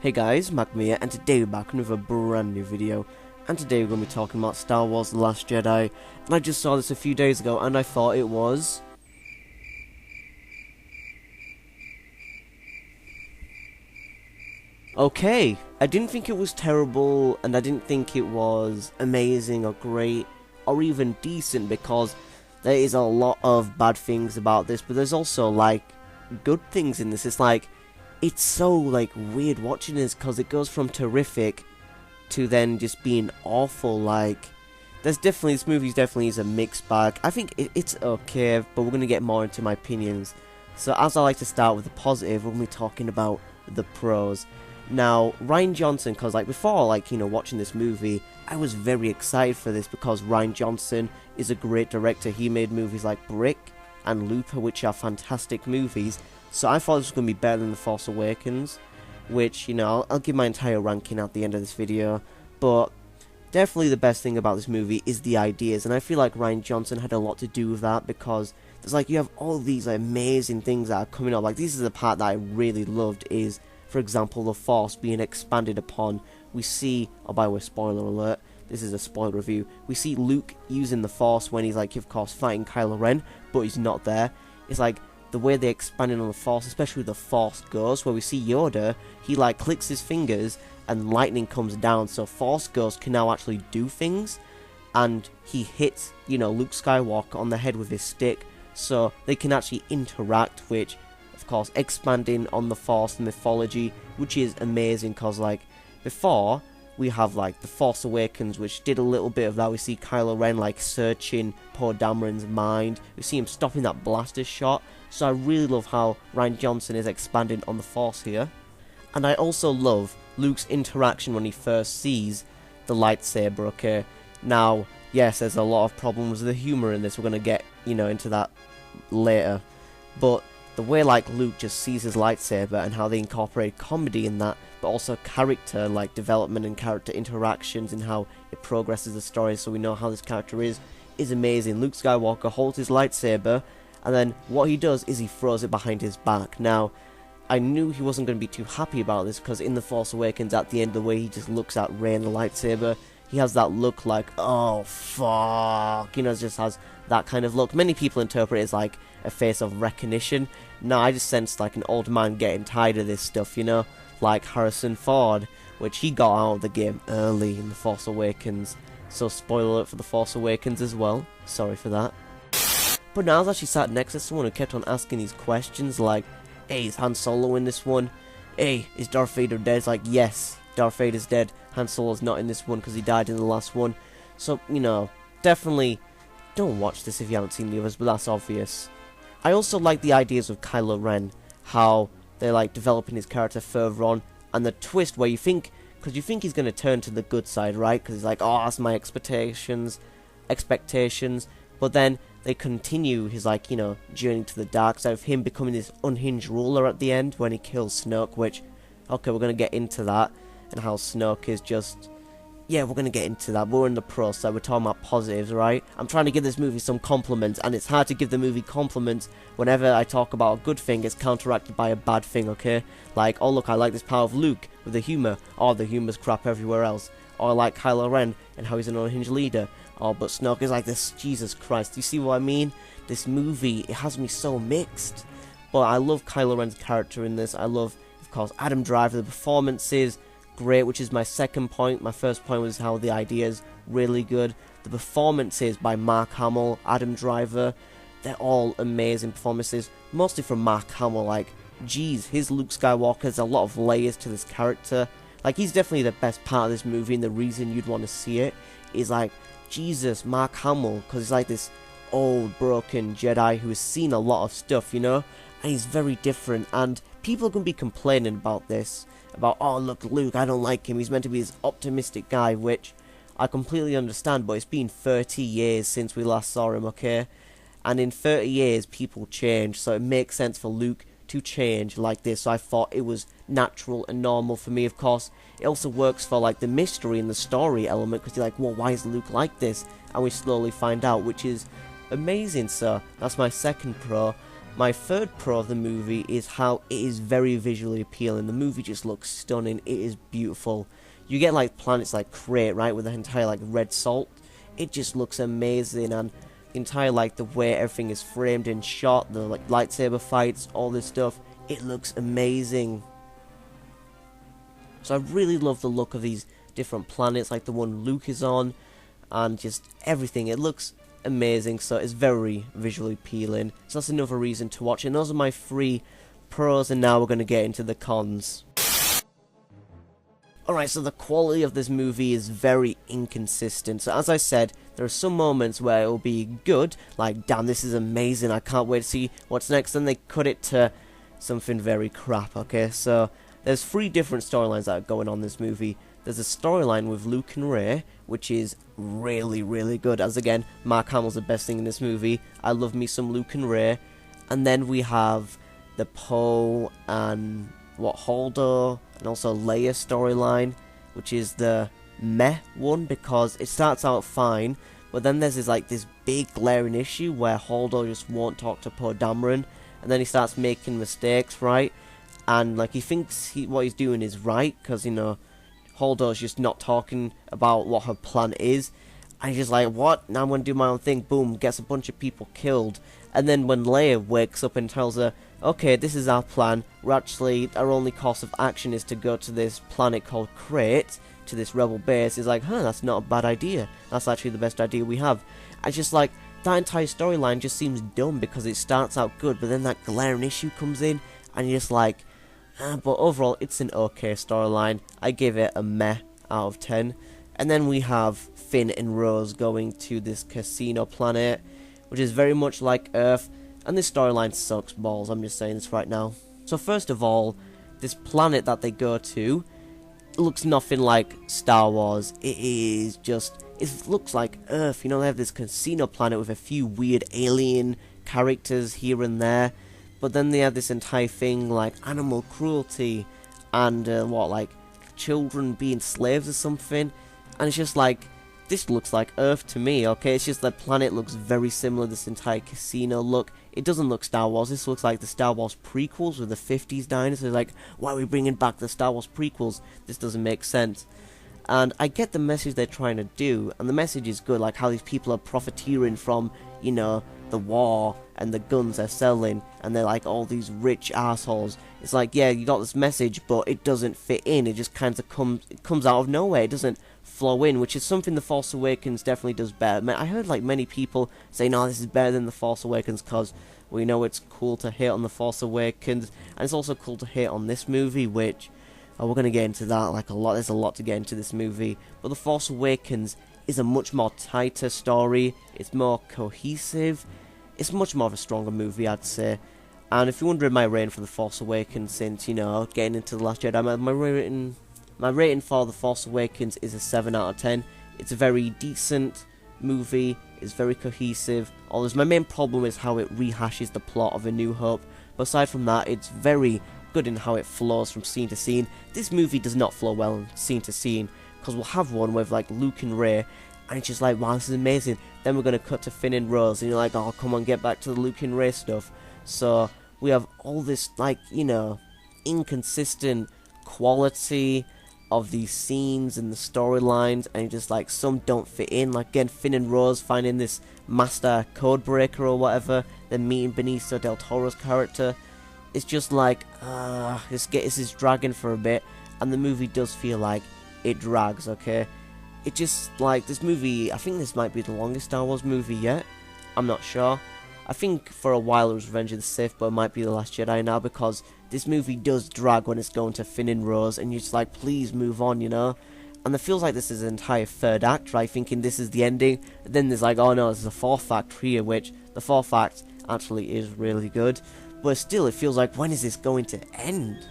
Hey guys, Magma here, and today we're back with a brand new video. And today we're going to be talking about Star Wars The Last Jedi. And I just saw this a few days ago and I thought it was... okay. I didn't think it was terrible, and I didn't think it was amazing or great or even decent, because there is a lot of bad things about this, but there's also like good things in this. It's like, it's so like weird watching this because it goes from terrific to then just being awful. Like, there's definitely, this movie definitely is a mixed bag. I think it's okay, but we're going to get more into my opinions. So as I like to start with the positive, we're going to be talking about the pros. Now, Rian Johnson, because like before, like, you know, watching this movie, I was very excited for this because Rian Johnson is a great director. He made movies like Brick and Looper, which are fantastic movies. So I thought this was going to be better than The Force Awakens, which, you know, I'll give my entire ranking at the end of this video. But definitely the best thing about this movie is the ideas, and I feel like Rian Johnson had a lot to do with that, because there's like, you have all these amazing things that are coming up. Like, this is the part that I really loved, is, for example, the Force being expanded upon. We see, oh, by the way, spoiler alert, this is a spoiler review, we see Luke using the Force when he's like, of course, fighting Kylo Ren, but he's not there. It's like, the way they expanded on the Force, especially with the Force Ghost, where we see Yoda, he like clicks his fingers and lightning comes down, so Force Ghost can now actually do things, and he hits, you know, Luke Skywalker on the head with his stick, so they can actually interact, which, of course, expanding on the Force mythology, which is amazing, because like, before, we have like The Force Awakens, which did a little bit of that. We see Kylo Ren like searching Poe Dameron's mind. We see him stopping that blaster shot. So I really love how Rian Johnson is expanding on the Force here. And I also love Luke's interaction when he first sees the lightsaber, okay? Now, yes, there's a lot of problems with the humor in this. We're going to get, you know, into that later. But the way like Luke just sees his lightsaber and how they incorporate comedy in that, but also character like development and character interactions and how it progresses the story, so we know how this character is amazing. Luke Skywalker holds his lightsaber, and then what he does is he throws it behind his back. Now, I knew he wasn't going to be too happy about this, because in The Force Awakens, at the end, the way he just looks at Rey and the lightsaber, he has that look like, oh fuck, you know, just has that kind of look. Many people interpret it as like a face of recognition. No, I just sensed like an old man getting tired of this stuff, you know, like Harrison Ford, which he got out of the game early in The Force Awakens. So spoiler alert for The Force Awakens as well, sorry for that. But now I was actually sat next to someone who kept on asking these questions like, hey, is Han Solo in this one? Hey, is Darth Vader dead? It's like, yes, Darth Vader's dead. Han Solo's not in this one because he died in the last one. So, you know, definitely don't watch this if you haven't seen the others, but that's obvious. I also like the ideas of Kylo Ren, how they're like developing his character further on, and the twist where you think, because you think he's going to turn to the good side, right? Because he's like, oh, that's my expectations, but then they continue his, like, you know, journey to the dark side of him becoming this unhinged ruler at the end when he kills Snoke, which, okay, we're going to get into that, and how Snoke is just, yeah, we're going to get into that. We're in the pro side, we're talking about positives, right? I'm trying to give this movie some compliments, and it's hard to give the movie compliments whenever I talk about a good thing, it's counteracted by a bad thing, okay? Like, oh look, I like this power of Luke with the humor, oh, the humor's crap everywhere else. Or I like Kylo Ren and how he's an unhinged leader. Oh, but Snoke is like this, Jesus Christ, you see what I mean? This movie, it has me so mixed. But I love Kylo Ren's character in this. I love, of course, Adam Driver, the performances, great, which is my second point. My first point was how the idea is really good. The performances by Mark Hamill, Adam Driver, they're all amazing performances. Mostly from Mark Hamill, like, geez, his Luke Skywalker, there's a lot of layers to this character. Like, he's definitely the best part of this movie, and the reason you'd want to see it is like, Jesus, Mark Hamill, because he's like this old, broken Jedi who has seen a lot of stuff, you know, and he's very different, and people are going to be complaining about this, about, oh, look, Luke, I don't like him, he's meant to be this optimistic guy, which I completely understand, but it's been 30 years since we last saw him, okay, and in 30 years, people change, so it makes sense for Luke to change like this. So I thought it was natural and normal for me. Of course, it also works for like the mystery and the story element, because you're like, well, why is Luke like this? And we slowly find out, which is amazing. So that's my second pro. My third pro of the movie is how it is very visually appealing. The movie just looks stunning. It is beautiful. You get like planets like Crate, right, with the entire like red salt. It just looks amazing, and the entire like the way everything is framed and shot, the like lightsaber fights, all this stuff. It looks amazing. So I really love the look of these different planets, like the one Luke is on, and just everything. It looks amazing, so it's very visually appealing. So that's another reason to watch it. And those are my 3 pros, and now we're going to get into the cons. Alright, so the quality of this movie is very inconsistent. So as I said, there are some moments where it will be good, like, damn, this is amazing, I can't wait to see what's next, then they cut it to something very crap, okay? So there's 3 different storylines that are going on in this movie. There's a storyline with Luke and Rey, which is really, really good. As again, Mark Hamill's the best thing in this movie. I love me some Luke and Rey. And then we have the Poe and Holdo and also Leia storyline, which is the meh one, because it starts out fine, but then there's this big glaring issue where Holdo just won't talk to Poe Dameron, and then he starts making mistakes, right? And like he thinks what he's doing is right, because you know Holdo's just not talking about what her plan is, and he's just like, what? Now I'm gonna do my own thing. Boom, gets a bunch of people killed. And then when Leia wakes up and tells her, okay, this is our plan, our only course of action is to go to this planet called Crate, to this rebel base, is like, huh, that's not a bad idea. That's actually the best idea we have. And just like, that entire storyline just seems dumb because it starts out good, but then that glaring issue comes in, and you're just like, but overall, it's an okay storyline. I give it a meh out of 10. And then we have Finn and Rose going to this casino planet, which is very much like Earth, and this storyline sucks balls, I'm just saying this right now. So first of all, this planet that they go to looks nothing like Star Wars. It looks like Earth, you know, they have this casino planet with a few weird alien characters here and there, but then they have this entire thing like animal cruelty and like children being slaves or something, and it's just like, this looks like Earth to me, okay? It's just the planet looks very similar, this entire casino look. It doesn't look Star Wars. This looks like the Star Wars prequels with the 50s dinosaurs. Like, why are we bringing back the Star Wars prequels? This doesn't make sense. And I get the message they're trying to do, and the message is good, like how these people are profiteering from, you know, the war and the guns they're selling, and they're like all these rich assholes. It's like, yeah, you got this message, but it doesn't fit in. It just kind of comes out of nowhere. It doesn't flow in, which is something The Force Awakens definitely does better. I heard like many people say, no, this is better than The Force Awakens because we know it's cool to hate on The Force Awakens, and it's also cool to hate on this movie, which, we're going to get into that like a lot. There's a lot to get into this movie, but The Force Awakens is a much more tighter story. It's more cohesive. It's much more of a stronger movie, I'd say. And if you're wondering my rating for The Force Awakens, since, you know, getting into The Last Jedi, my rating for The Force Awakens is a 7 out of 10. It's a very decent movie. It's very cohesive. Although my main problem is how it rehashes the plot of A New Hope. But aside from that, it's very good in how it flows from scene to scene. This movie does not flow well scene to scene, because we'll have one with like Luke and Rey, and it's just like, wow, this is amazing. Then we're going to cut to Finn and Rose, and you're like, oh, come on, get back to the Luke and Rey stuff. So we have all this, like, you know, inconsistent quality of these scenes and the storylines, and just like some don't fit in. Like again, Finn and Rose finding this master code breaker or whatever, then meeting Benicio del Toro's character. It's just like, this is dragging for a bit, and the movie does feel like it drags, okay? It just, like, this movie, I think this might be the longest Star Wars movie yet. I'm not sure. I think for a while it was Revenge of the Sith, but it might be The Last Jedi now, because this movie does drag when it's going to Finn and Rose, and you're just like, please move on, you know? And it feels like this is an entire third act, right? Thinking this is the ending, and then there's like, oh no, there's a fourth act here, which the fourth act actually is really good. But still, it feels like, when is this going to end?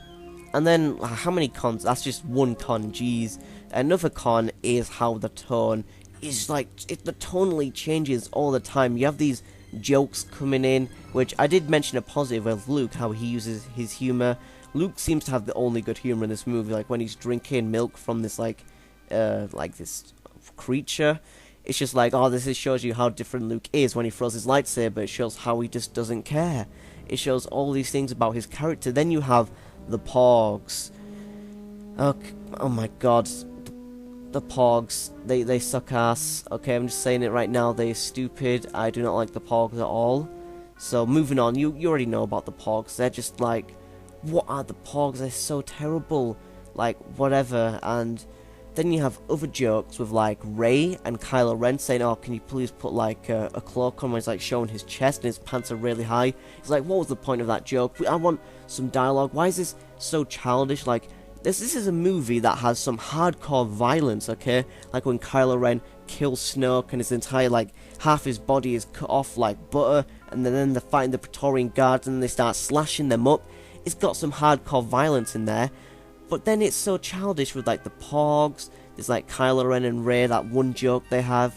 And then, how many cons? That's just one con, jeez. Another con is how the tone is like, the tonally changes all the time. You have these jokes coming in, which I did mention a positive with Luke, how he uses his humor. Luke seems to have the only good humor in this movie, like when he's drinking milk from this, like this creature. It's just like, oh, this shows you how different Luke is when he throws his lightsaber. It shows how he just doesn't care. It shows all these things about his character. Then you have the Porgs. Oh my god. The Porgs, they suck ass. Okay, I'm just saying it right now, they're stupid. I do not like the Porgs at all. So, moving on, you already know about the Porgs. They're just like, what are the Porgs? They're so terrible. Like, whatever. And then you have other jokes with, like, Rey and Kylo Ren saying, oh, can you please put, like, a cloak on where he's, like, showing his chest and his pants are really high. It's like, what was the point of that joke? I want some dialogue. Why is this so childish? Like, this is a movie that has some hardcore violence, okay? Like when Kylo Ren kills Snoke and his entire, like, half his body is cut off like butter, and then they're fighting the Praetorian Guards and they start slashing them up. It's got some hardcore violence in there, but then it's so childish with, like, the Porgs. There's, like, Kylo Ren and Rey, that one joke they have,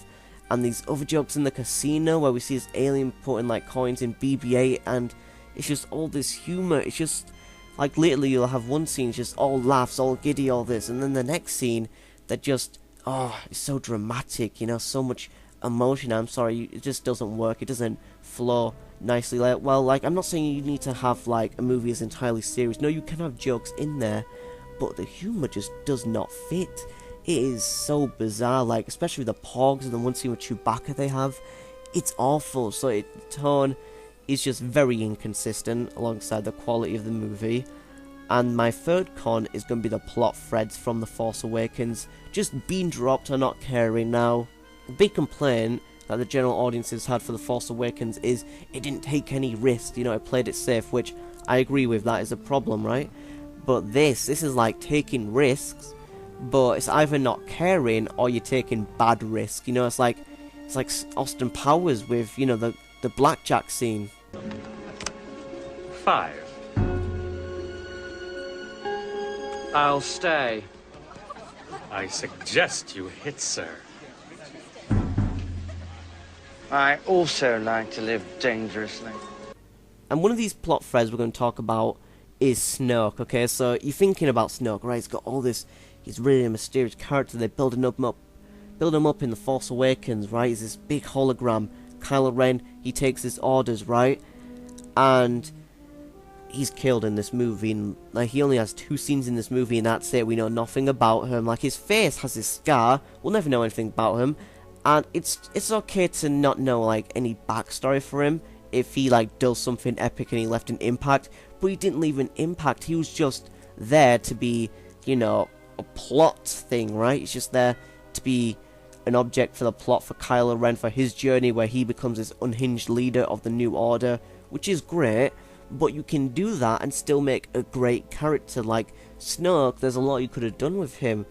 and these other jokes in the casino where we see this alien putting, like, coins in BB-8, and it's just all this humor. It's just... like, literally, you'll have one scene just all laughs, all giddy, all this, and then the next scene, that just, oh, it's so dramatic, you know, so much emotion. I'm sorry, it just doesn't work, it doesn't flow nicely. Like, well, like, I'm not saying you need to have, like, a movie is entirely serious. No, you can have jokes in there, but the humor just does not fit. It is so bizarre, like, especially the Porgs and the one scene with Chewbacca they have. It's awful, so the tone is just very inconsistent alongside the quality of the movie. And my third con is going to be the plot threads from The Force Awakens just being dropped or not caring. Now, the big complaint that the general audiences had for The Force Awakens is it didn't take any risks, you know, it played it safe, which I agree with, that is a problem, right? But this is like taking risks, but it's either not caring or you're taking bad risk, you know. It's like Austin Powers with, you know, the blackjack scene. 5. I'll stay. I suggest you hit, sir. I also like to live dangerously. And one of these plot threads we're going to talk about is Snoke, okay? So you're thinking about Snoke, right? He's got all this, he's really a mysterious character. They're building him up in The Force Awakens, right? He's this big hologram. Kylo Ren, he takes his orders, right? And he's killed in this movie, and like he only has 2 scenes in this movie, and that's it. We know nothing about him. Like, his face has this scar. We'll never know anything about him. And it's okay to not know, like, any backstory for him if he, like, does something epic and he left an impact. But he didn't leave an impact. He was just there to be, you know, a plot thing, right? He's just there to be an object for the plot for Kylo Ren, for his journey where he becomes this unhinged leader of the New Order, which is great. But you can do that and still make a great character. Like Snoke, there's a lot you could have done with him,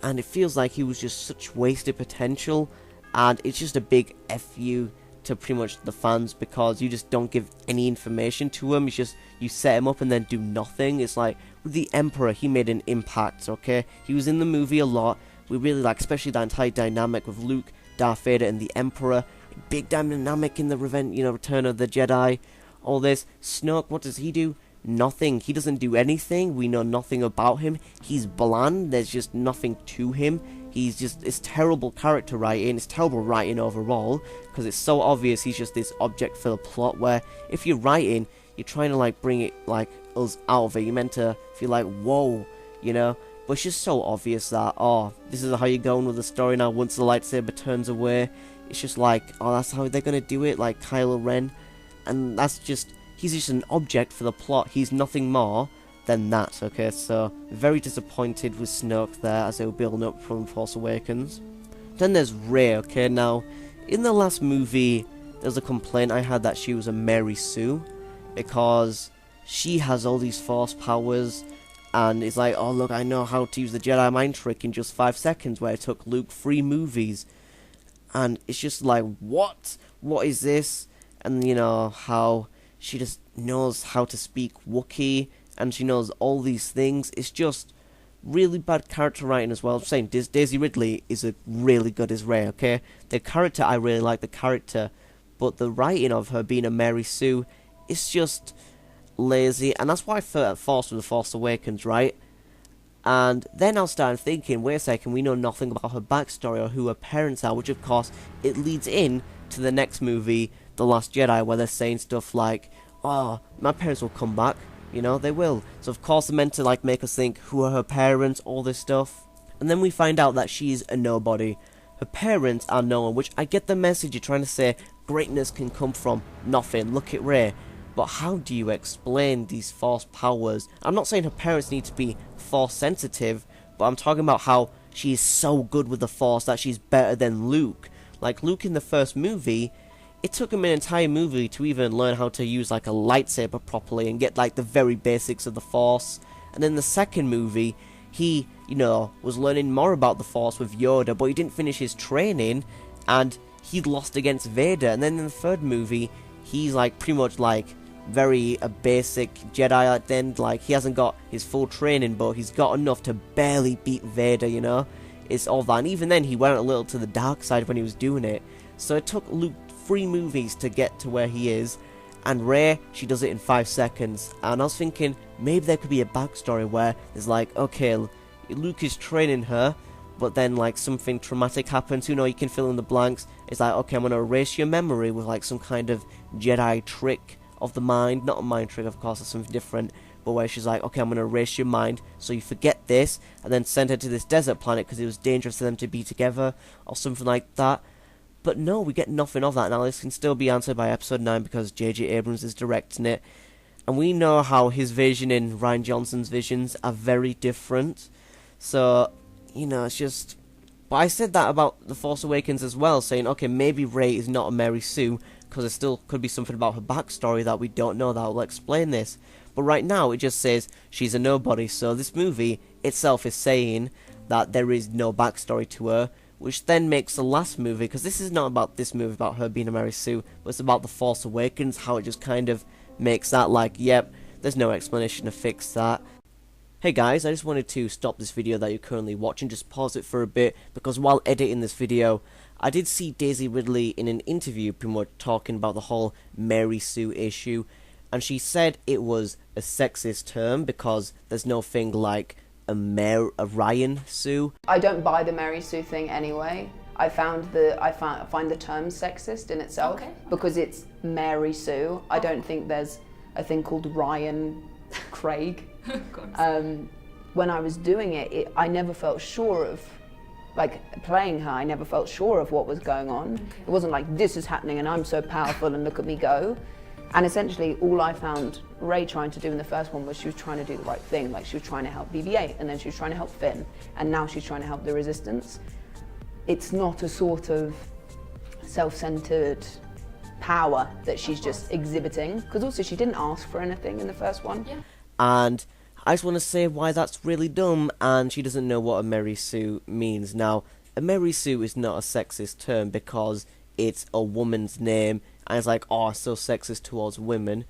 and it feels like he was just such wasted potential. And it's just a big FU to pretty much the fans, because you just don't give any information to him. It's just, you set him up and then do nothing. It's like, with the Emperor, he made an impact, okay? He was in the movie a lot. We really like, especially that entire dynamic with Luke, Darth Vader, and the Emperor. Big dynamic in the Return of the Jedi. All this. Snoke, what does he do? Nothing. He doesn't do anything. We know nothing about him. He's bland. There's just nothing to him. He's just, it's terrible character writing. It's terrible writing overall, because it's so obvious he's just this object for the plot, where if you're writing, you're trying to, like, bring it, like, us out of it. You're meant to feel like, whoa, you know? But it's just so obvious that, oh, this is how you're going with the story now. Once the lightsaber turns away, it's just like, oh, that's how they're going to do it, like Kylo Ren. And that's just, he's just an object for the plot. He's nothing more than that, okay? So, very disappointed with Snoke there as they were building up from Force Awakens. Then there's Rey, okay? Now, in the last movie, there's a complaint I had that she was a Mary Sue, because she has all these Force powers, and it's like, oh look, I know how to use the Jedi mind trick in just 5 seconds, where it took Luke 3 movies. And it's just like, what? What is this? And you know, how she just knows how to speak Wookiee, and she knows all these things. It's just really bad character writing as well. I'm saying Daisy Ridley is a really good as Rey, okay? The character, I really like the character, but the writing of her being a Mary Sue, it's just lazy, and that's why I felt forced with The Force Awakens, right? And then I started thinking, wait a second, we know nothing about her backstory or who her parents are, which of course, it leads in to the next movie, The Last Jedi, where they're saying stuff like, oh, my parents will come back, you know, they will. So of course they're meant to like make us think, who are her parents, all this stuff. And then we find out that she's a nobody. Her parents are no one, which I get the message you're trying to say, greatness can come from nothing, look at Rey. But how do you explain these Force powers? I'm not saying her parents need to be Force sensitive, but I'm talking about how she is so good with the Force that she's better than Luke. Like Luke in the first movie, it took him an entire movie to even learn how to use like a lightsaber properly and get like the very basics of the Force. And in the second movie, he, you know, was learning more about the Force with Yoda, but he didn't finish his training and he'd lost against Vader. And then in the third movie, he's like pretty much like very a basic Jedi at the end. Like he hasn't got his full training, but he's got enough to barely beat Vader, you know. It's all that, and even then he went a little to the dark side when he was doing it. So it took Luke 3 movies to get to where he is, and Rey, she does it in 5 seconds. And I was thinking maybe there could be a backstory where there's like, okay, Luke is training her, but then like something traumatic happens, you know, you can fill in the blanks. It's like, okay, I'm gonna erase your memory with like some kind of Jedi trick of the mind, not a mind trick, of course, it's something different, but where she's like, okay, I'm going to erase your mind so you forget this, and then send her to this desert planet because it was dangerous for them to be together, or something like that. But no, we get nothing of that. Now this can still be answered by episode 9 because J.J. Abrams is directing it, and we know how his vision and Rian Johnson's visions are very different, so, you know, it's just... But I said that about The Force Awakens as well, saying, okay, maybe Rey is not a Mary Sue, because there still could be something about her backstory that we don't know that will explain this. But right now, it just says she's a nobody, so this movie itself is saying that there is no backstory to her, which then makes the last movie, because this is not about this movie about her being a Mary Sue, but it's about The Force Awakens, how it just kind of makes that like, yep, there's no explanation to fix that. Hey guys, I just wanted to stop this video that you're currently watching, just pause it for a bit, because while editing this video, I did see Daisy Ridley in an interview pretty much talking about the whole Mary Sue issue, and she said it was a sexist term because there's no thing like a Ryan Sue. I don't buy the Mary Sue thing anyway. I find the term sexist in itself because it's Mary Sue. I don't think there's a thing called Ryan Craig. When I was doing it, I never felt sure of, like, playing her, I never felt sure of what was going on. It wasn't like, this is happening and I'm so powerful and look at me go. And essentially all I found Rey trying to do in the first one was she was trying to do the right thing. Like, she was trying to help BB-8, and then she was trying to help Finn, and now she's trying to help the Resistance. It's not a sort of self-centered power that she's just exhibiting, because also she didn't ask for anything in the first one. Yeah. And I just want to say why that's really dumb, and she doesn't know what a Mary Sue means. Now, a Mary Sue is not a sexist term because it's a woman's name, and it's like, oh, so sexist towards women.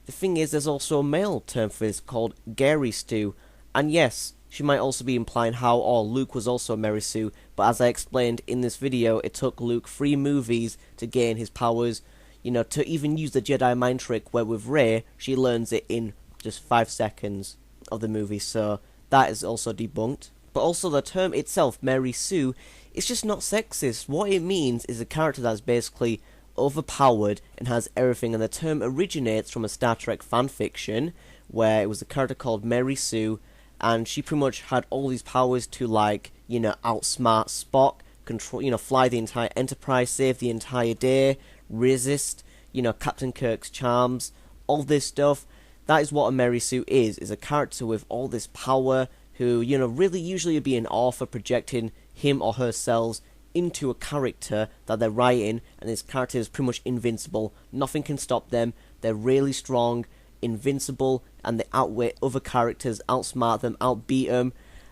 The thing is, there's also a male term for this called Gary Stew, and yes, she might also be implying how, oh, Luke was also a Mary Sue, but as I explained in this video, it took Luke 3 movies to gain his powers, you know, to even use the Jedi mind trick, where with Rey, she learns it in just 5 seconds of the movie, so that is also debunked. But also the term itself, Mary Sue, it's just not sexist. What it means is a character that's basically overpowered and has everything, and the term originates from a Star Trek fanfiction where it was a character called Mary Sue, and she pretty much had all these powers to, like, you know, outsmart Spock, control, you know, fly the entire Enterprise, save the entire day, resist, you know, Captain Kirk's charms, all this stuff. That is what a Mary Sue is a character with all this power who, you know, really usually would be an author projecting him or herself into a character that they're writing, and this character is pretty much invincible. Nothing can stop them. They're really strong, invincible, and they outwit other characters, outsmart them, outbeat them.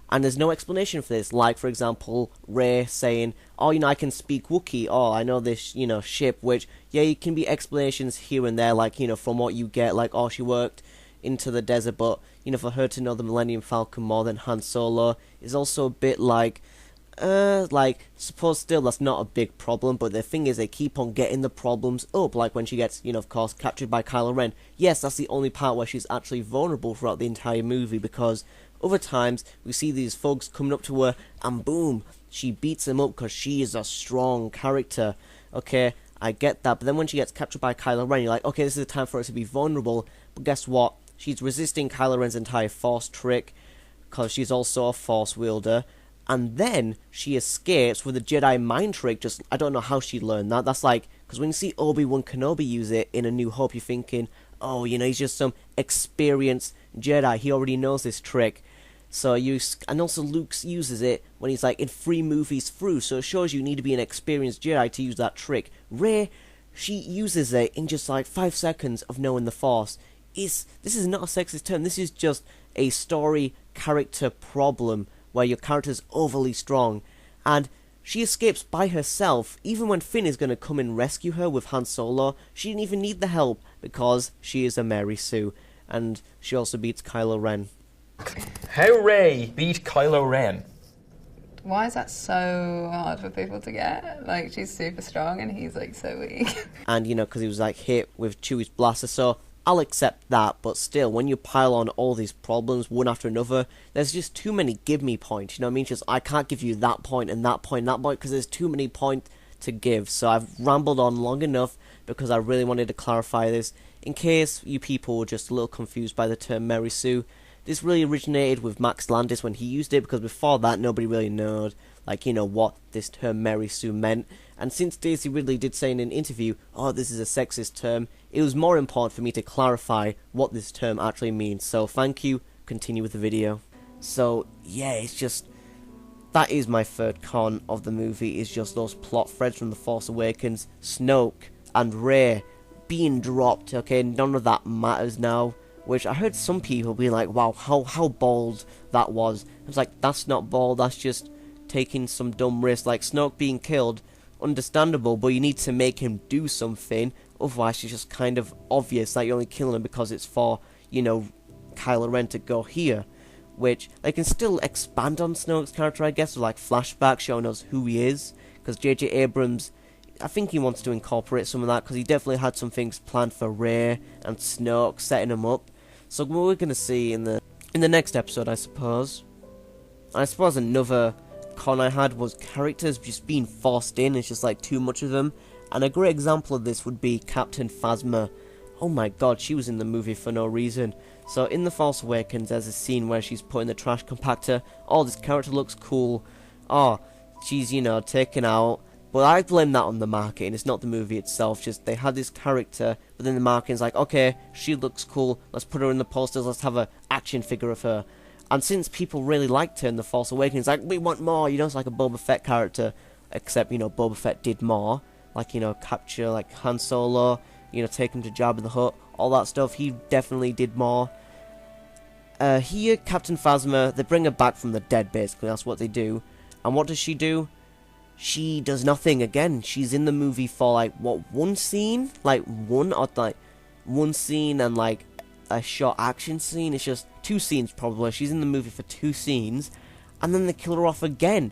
And there's no explanation for this. Like, for example, Rey saying, oh, you know, I can speak Wookiee. Oh, I know this, you know, ship, which, yeah, it can be explanations here and there, like, you know, from what you get, like, oh, she worked into the desert, but, you know, for her to know the Millennium Falcon more than Han Solo is also a bit like, suppose still that's not a big problem, but the thing is they keep on getting the problems up, like when she gets, you know, of course, captured by Kylo Ren. Yes, that's the only part where she's actually vulnerable throughout the entire movie, because other times we see these folks coming up to her, and boom, she beats them up because she is a strong character. Okay, I get that, but then when she gets captured by Kylo Ren, you're like, okay, this is the time for her to be vulnerable. But guess what? She's resisting Kylo Ren's entire Force trick, because she's also a Force wielder. And then she escapes with a Jedi mind trick. Just, I don't know how she learned that. That's like, because when you see Obi-Wan Kenobi use it in A New Hope, you're thinking, oh, you know, he's just some experienced Jedi. He already knows this trick. So and also Luke uses it when he's like in 3 movies through. So it shows you need to be an experienced Jedi to use that trick. Rey, she uses it in just like 5 seconds of knowing the Force. This is not a sexist term. This is just a story character problem where your character's overly strong, and she escapes by herself. Even when Finn is going to come and rescue her with Han Solo, she didn't even need the help because she is a Mary Sue, and she also beats Kylo Ren. How Rey beat Kylo Ren? Why is that so hard for people to get? Like, she's super strong and he's like so weak. And, you know, because he was like hit with Chewie's blaster, so I'll accept that, but still, when you pile on all these problems one after another, there's just too many give me points, you know what I mean? Just, I can't give you that point and that point and that point, because there's too many points to give. So I've rambled on long enough, because I really wanted to clarify this, in case you people were just a little confused by the term Mary Sue. This really originated with Max Landis when he used it, because before that, nobody really knew, like, you know, what this term Mary Sue meant. And since Daisy Ridley did say in an interview, oh, this is a sexist term, it was more important for me to clarify what this term actually means. So thank you, continue with the video. So yeah, it's just, that is my third con of the movie, is just those plot threads from The Force Awakens, Snoke and Rey being dropped, okay, none of that matters now. Which I heard some people be like, wow, how bold that was. I was like, that's not bold, that's just taking some dumb risk. Like, Snoke being killed, understandable, but you need to make him do something. Otherwise, it's just kind of obvious that you're only killing him because it's for, you know, Kylo Ren to go here. Which, they can still expand on Snoke's character, I guess, with like flashbacks showing us who he is. Because J.J. Abrams, I think he wants to incorporate some of that, because he definitely had some things planned for Rey and Snoke, setting him up. So what we're going to see in the next episode, I suppose. I suppose another con I had was characters just being forced in. It's just like too much of them. And a great example of this would be Captain Phasma. Oh my god, she was in the movie for no reason. So in The Force Awakens, there's a scene where she's put in the trash compactor. Oh, this character looks cool. Oh, she's, you know, taken out. But I blame that on the marketing, it's not the movie itself, just they had this character, but then the marketing's like, okay, she looks cool, let's put her in the posters, let's have an action figure of her. And since people really liked her in The Force Awakens, like, we want more, you know, it's like a Boba Fett character, except, you know, Boba Fett did more, like, you know, capture, like, Han Solo, you know, take him to Jabba the Hutt, all that stuff, he definitely did more. Here, Captain Phasma, they bring her back from the dead, basically, that's what they do. And what does she do? She does nothing again. She's in the movie for like what, one scene? Like one scene and like a short action scene. It's just 2 scenes probably. She's in the movie for 2 scenes and then they kill her off again.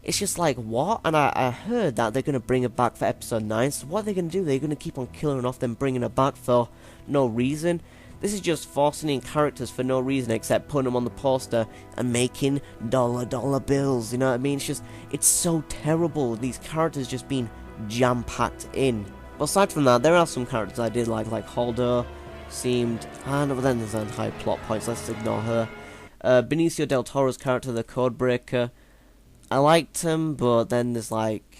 It's just like, what? And I heard that they're going to bring her back for episode 9. So what are they going to do? They're going to keep on killing her off, then bringing her back for no reason. This is just forcing in characters for no reason except putting them on the poster and making dollar bills, you know what I mean? It's so terrible, these characters just being jam-packed in. But aside from that, there are some characters I did like Holdo seemed, but then there's high plot points, let's ignore her. Benicio del Toro's character, the Codebreaker, I liked him, but then there's like,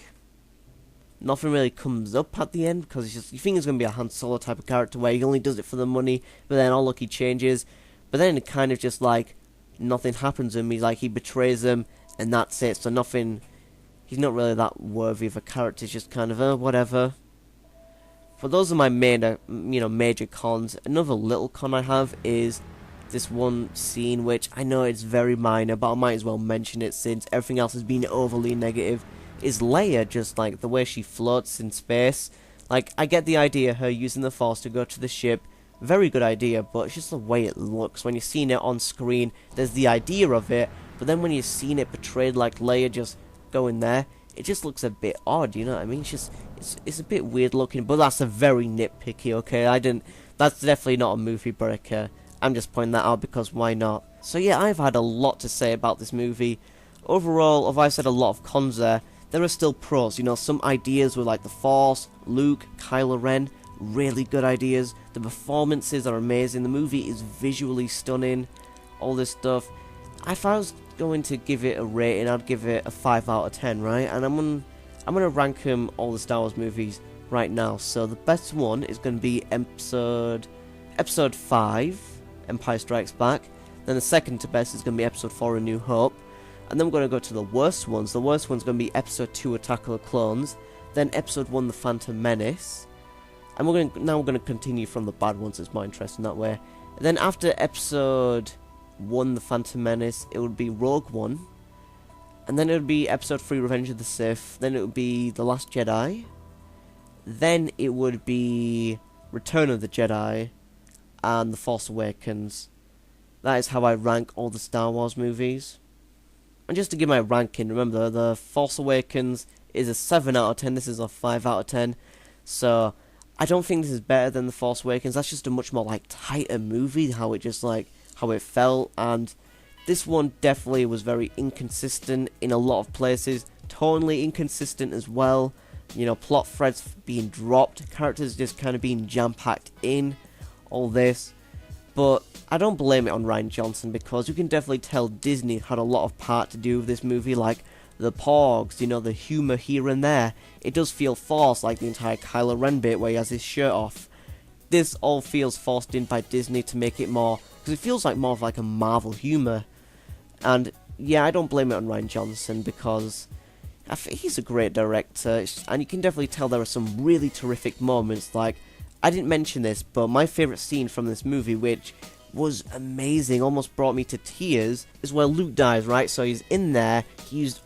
nothing really comes up at the end, because it's just, you think it's going to be a Han Solo type of character where he only does it for the money, but then all luck he changes, but then it kind of just like, nothing happens to him, he's like, he betrays them, and that's it, so nothing, he's not really that worthy of a character, it's just kind of, whatever. But those are my main, you know, major cons. Another little con I have is this one scene, which I know it's very minor, but I might as well mention it since everything else has been overly negative. Is Leia, just like the way she floats in space. Like, I get the idea, her using the Force to go to the ship, very good idea, but it's just the way it looks. When you're seeing it on screen, there's the idea of it, but then when you're seeing it portrayed like Leia just going there, it just looks a bit odd, you know what I mean? It's just, it's a bit weird looking, but that's a very nitpicky, okay? That's definitely not a movie breaker. I'm just pointing that out because why not? So yeah, I've had a lot to say about this movie. Overall, although I said a lot of cons there there are still pros. You know, some ideas with like the Force, Luke, Kylo Ren, really good ideas. The performances are amazing. The movie is visually stunning. All this stuff. If I was going to give it a rating, I'd give it a 5 out of 10, right? And I'm gonna rank them all the Star Wars movies right now. So the best one is going to be Episode 5, Empire Strikes Back. Then the second to best is going to be Episode 4, A New Hope. And then we're going to go to the worst ones. The worst one's going to be Episode 2, Attack of the Clones. Then Episode 1, The Phantom Menace. And we're going to continue from the bad ones. It's more interesting that way. And then after Episode 1, The Phantom Menace, it would be Rogue One. And then it would be Episode 3, Revenge of the Sith. Then it would be The Last Jedi. Then it would be Return of the Jedi. And The Force Awakens. That is how I rank all the Star Wars movies. And just to give my ranking, remember, The Force Awakens is a 7 out of 10. This is a 5 out of 10. So I don't think this is better than The Force Awakens. That's just a much more like tighter movie, how it felt. And this one definitely was very inconsistent in a lot of places. Tonally inconsistent as well. You know, plot threads being dropped, characters just kind of being jam-packed in, all this. But I don't blame it on Rian Johnson, because you can definitely tell Disney had a lot of part to do with this movie, like the Porgs, you know, the humour here and there. It does feel forced, like the entire Kylo Ren bit where he has his shirt off. This all feels forced in by Disney to make it more, because it feels like more of like a Marvel humour. And yeah, I don't blame it on Rian Johnson, because I think he's a great director, and you can definitely tell there are some really terrific moments. Like, I didn't mention this, but my favourite scene from this movie, which was amazing, almost brought me to tears, is where Luke dies, right? So he's in there, he used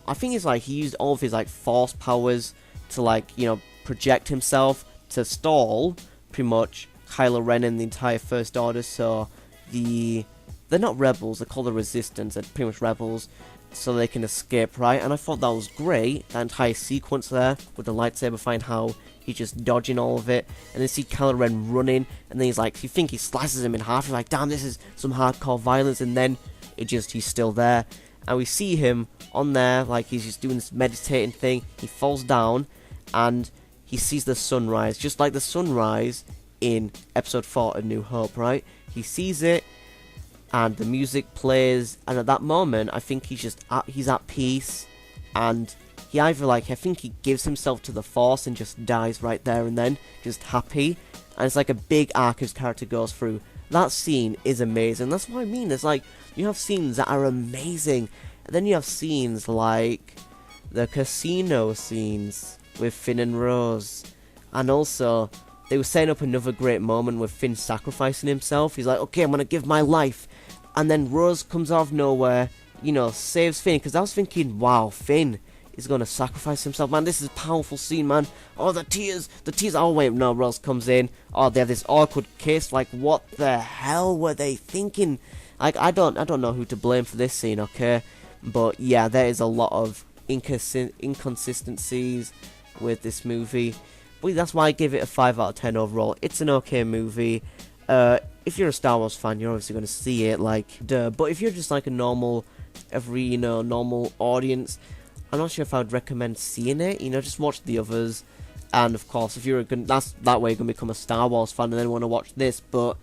all of his like Force powers to like, you know, project himself to stall pretty much Kylo Ren and the entire First Order. So they're not rebels, they're called the Resistance, they're pretty much rebels, so they can escape, right? And I thought that was great, that entire sequence there with the lightsaber fight, how he's just dodging all of it, and then see Kylo Ren running, and then he's like, you think he slices him in half, you're like, damn, this is some hardcore violence, and then he's still there, and we see him on there, like he's just doing this meditating thing, he falls down, and he sees the sunrise, just like the sunrise in Episode 4, A New Hope, right? He sees it, and the music plays, and at that moment, I think he's at peace, and he either I think he gives himself to the Force and just dies right there and then, just happy, and it's like a big arc his character goes through. That scene is amazing. That's what I mean. It's like, you have scenes that are amazing, and then you have scenes like the casino scenes with Finn and Rose, and also they were setting up another great moment with Finn sacrificing himself. He's like, okay, I'm gonna give my life, and then Rose comes out of nowhere, you know, saves Finn, because I was thinking, wow, Finn is going to sacrifice himself, man. This is a powerful scene, man. Oh, the tears. Oh, wait, no, Rose comes in. Oh, they have this awkward kiss. Like, what the hell were they thinking? Like, I don't know who to blame for this scene, okay? But yeah, there is a lot of inconsistencies with this movie. But that's why I give it a 5 out of 10 overall. It's an okay movie. If you're a Star Wars fan, you're obviously going to see it, like, duh. But if you're just like a normal audience, I'm not sure if I would recommend seeing it. You know, just watch the others. And of course, if you're that way you're going to become a Star Wars fan and then want to watch this. But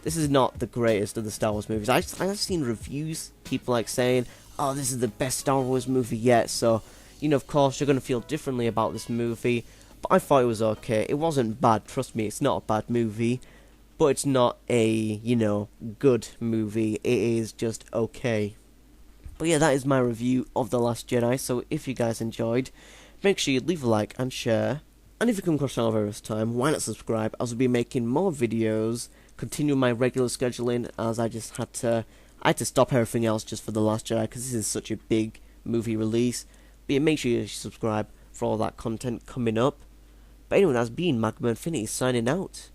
this is not the greatest of the Star Wars movies. I've seen reviews, people like saying, oh, this is the best Star Wars movie yet. So, you know, of course, you're going to feel differently about this movie. But I thought it was okay. It wasn't bad. Trust me, it's not a bad movie. But it's not a, you know, good movie. It is just okay. But yeah, that is my review of The Last Jedi. So if you guys enjoyed, make sure you leave a like and share. And if you come across the channel for the first time, why not subscribe, as I'll be making more videos, continue my regular scheduling, as I had to stop everything else just for The Last Jedi, because this is such a big movie release. But yeah, make sure you subscribe for all that content coming up. But anyway, that's been Magma Infinity signing out.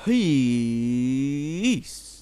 Peace.